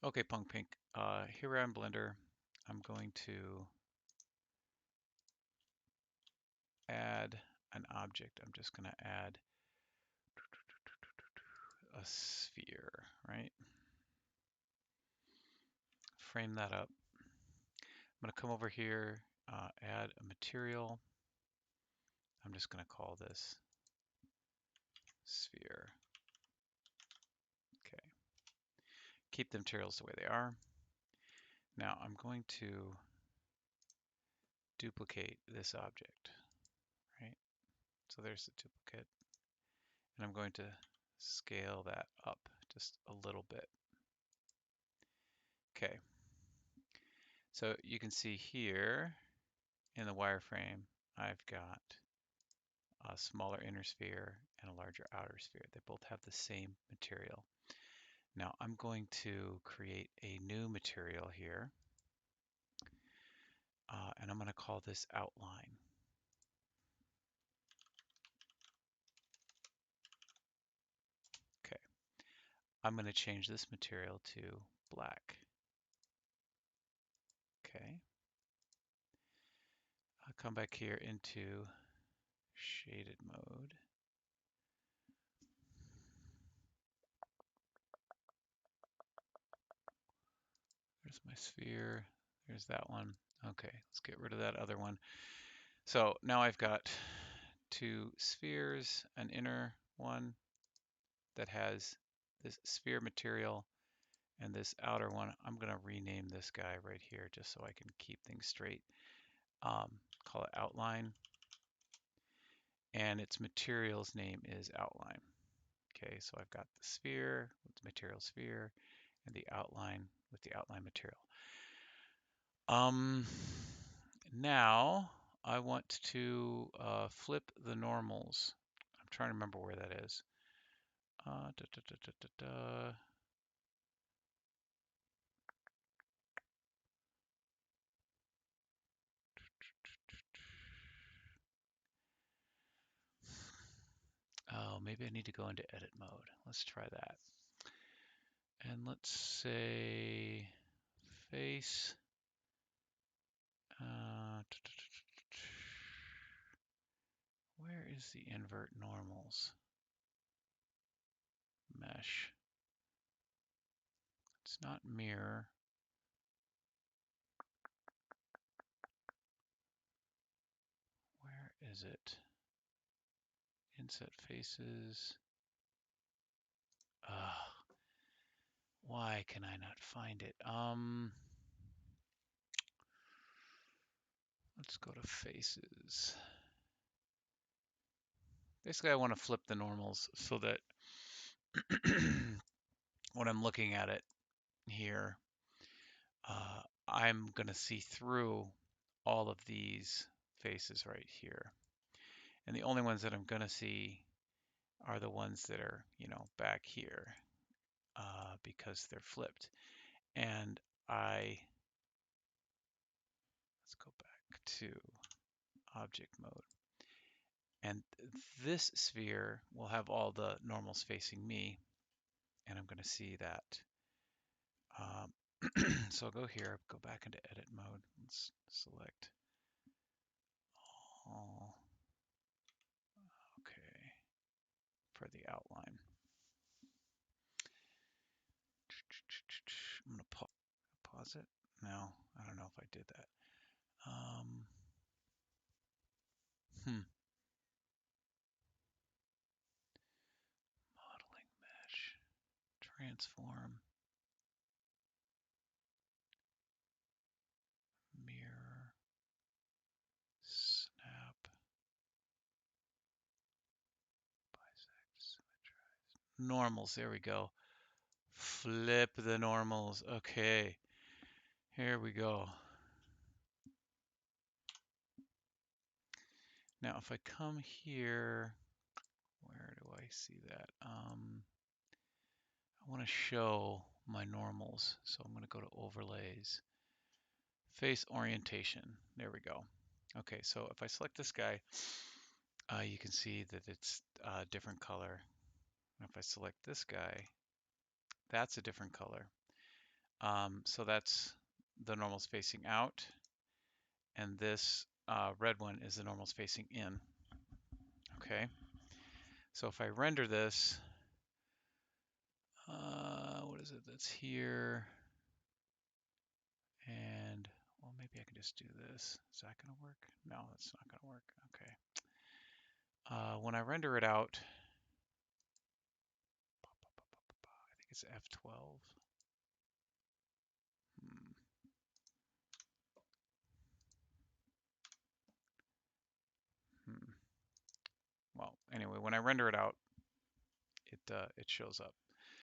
Okay, Punk Pink. Here we're on Blender. I'm going to add an object. I'm just going to add a sphere, right? Frame that up. I'm going to come over here, add a material. I'm just going to call this sphere. Okay. Keep the materials the way they are. Now I'm going to duplicate this object, right? So there's the duplicate. And I'm going to scale that up just a little bit. Okay. So you can see here in the wireframe, I've got a smaller inner sphere and a larger outer sphere. They both have the same material. Now I'm going to create a new material here, and I'm going to call this outline. Okay, I'm going to change this material to black. Okay, I'll come back here into shaded mode. There's my sphere. There's that one. Okay, let's get rid of that other one. So now I've got two spheres, an inner one that has this sphere material and this outer one. I'm going to rename this guy right here just so I can keep things straight. Call it outline. And its material's name is outline. Okay, so I've got the sphere with the material sphere and the outline with the outline material. Now I want to flip the normals. I'm trying to remember where that is. Da, da, da, da, da, da. Oh, maybe I need to go into edit mode. Let's try that. And let's say face. Where is the invert normals? Mesh. It's not mirror. Where is it? Inset faces. Why can I not find it? Let's go to faces. Basically, I want to flip the normals so that when I'm looking at it here, I'm going to see through all of these faces right here. And the only ones that I'm going to see are the ones that are, back here because they're flipped. And let's go back to object mode. And this sphere will have all the normals facing me, and I'm going to see that. So I'll go here, go back into edit mode. Let's select all. Okay, for the outline. I'm going to pause it. No, I don't know if I did that. Modeling mesh, transform, mirror, snap, bisect, symmetrize. Normals, there we go. Flip the normals. Okay, here we go. Now, if I come here, where do I see that? I want to show my normals, so I'm going to go to overlays, face orientation. There we go. Okay, so if I select this guy, you can see that it's a different color. And if I select this guy, that's a different color. So that's the normals facing out, and this red one is the normals facing in. Okay, so if I render this, what is it that's here? And well, maybe I can just do this. Is that going to work? No, that's not going to work. Okay. When I render it out, I think it's F12. Hmm. Well, anyway, when I render it out, it shows up.